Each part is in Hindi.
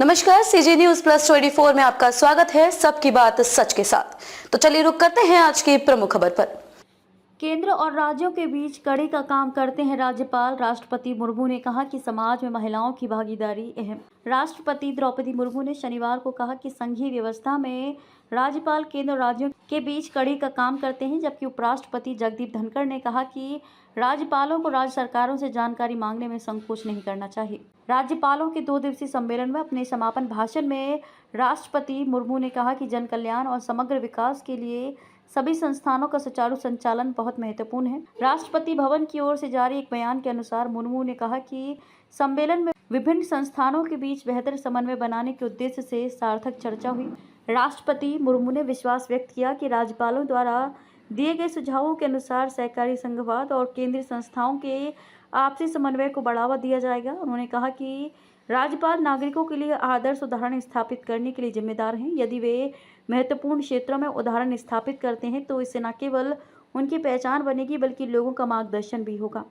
नमस्कार, सीजी न्यूज प्लस 24 में आपका स्वागत है। सबकी बात सच के साथ। तो चलिए रुक करते हैं आज की प्रमुख खबर पर। केंद्र और राज्यों के बीच कड़ी का काम करते हैं राज्यपाल। राष्ट्रपति मुर्मू ने कहा कि समाज में महिलाओं की भागीदारी अहम। राष्ट्रपति द्रौपदी मुर्मू ने शनिवार को कहा कि संघीय व्यवस्था में राज्यपाल केंद्र और राज्यों के बीच कड़ी का काम करते हैं, जबकि उपराष्ट्रपति जगदीप धनखड़ ने कहा कि राज्यपालों को राज्य सरकारों से जानकारी मांगने में संकोच नहीं करना चाहिए। राज्यपालों के 2 दिवसीय सम्मेलन में अपने समापन भाषण में राष्ट्रपति मुर्मू ने कहा कि जन कल्याण और समग्र विकास के लिए सभी संस्थानों का सुचारू संचालन बहुत महत्वपूर्ण है। राष्ट्रपति भवन की ओर से जारी एक बयान के अनुसार मुर्मू ने कहा कि सम्मेलन में विभिन्न संस्थानों के बीच बेहतर समन्वय बनाने के उद्देश्य से सार्थक चर्चा हुई। राष्ट्रपति मुर्मू ने विश्वास व्यक्त किया कि राज्यपालों द्वारा दिए गए सुझावों के अनुसार सहकारी संघवाद और केंद्रीय संस्थाओं के आपसी समन्वय को बढ़ावा दिया जाएगा। उन्होंने कहा कि राज्यपाल नागरिकों के लिए आदर्श उदाहरण स्थापित करने के लिए जिम्मेदार हैं। यदि वे महत्वपूर्ण क्षेत्रों में उदाहरण स्थापित करते हैं तो इससे न केवल उनकी पहचान बनेगी बल्कि लोगों का मार्गदर्शन भी होगा।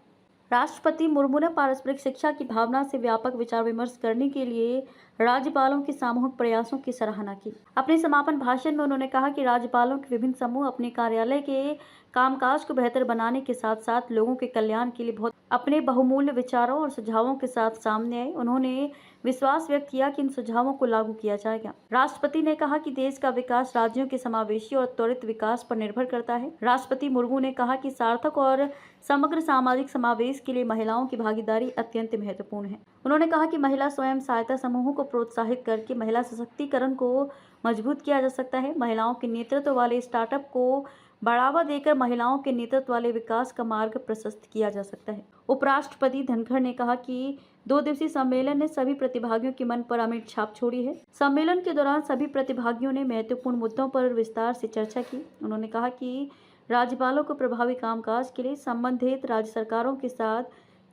राष्ट्रपति मुर्मू ने पारस्परिक शिक्षा की भावना से व्यापक विचार विमर्श करने के लिए राज्यपालों के सामूहिक प्रयासों की सराहना की। अपने समापन भाषण में उन्होंने कहा कि राज्यपालों के विभिन्न समूह अपने कार्यालय के कामकाज को बेहतर बनाने के साथ साथ लोगों के कल्याण के लिए बहुत अपने बहुमूल्य विचारों और सुझावों के साथ सामने आए। उन्होंने विश्वास व्यक्त किया कि इन सुझावों को लागू किया जाएगा। राष्ट्रपति ने कहा कि देश का विकास राज्यों के समावेशी और त्वरित विकास पर निर्भर करता है। राष्ट्रपति मुर्मू ने कहा कि सार्थक और समग्र सामाजिक समावेश के लिए महिलाओं की भागीदारी अत्यंत महत्वपूर्ण है। उन्होंने कहा कि महिला स्वयं सहायता समूहों को प्रोत्साहित करके महिला सशक्तिकरण को मजबूत किया जा सकता है। महिलाओं के नेतृत्व वाले स्टार्टअप को बढ़ावा देकर महिलाओं के नेतृत्व वाले विकास का मार्ग प्रशस्त किया जा सकता है। उपराष्ट्रपति धनखड़ ने कहा कि 2 दिवसीय सम्मेलन ने सभी प्रतिभागियों के मन पर अमिट छाप छोड़ी है। सम्मेलन के दौरान सभी प्रतिभागियों ने महत्वपूर्ण मुद्दों पर विस्तार से चर्चा की। उन्होंने कहा कि राज्यपालों को प्रभावी कामकाज के लिए संबंधित राज्य सरकारों के साथ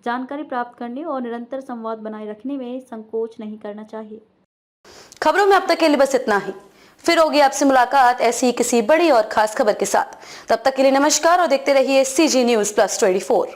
जानकारी प्राप्त करने और निरंतर संवाद बनाए रखने में संकोच नहीं करना चाहिए। खबरों में अब तक के लिए बस इतना ही। फिर होगी आपसे मुलाकात ऐसी ही किसी बड़ी और खास खबर के साथ। तब तक के लिए नमस्कार और देखते रहिए सीजी न्यूज प्लस 24।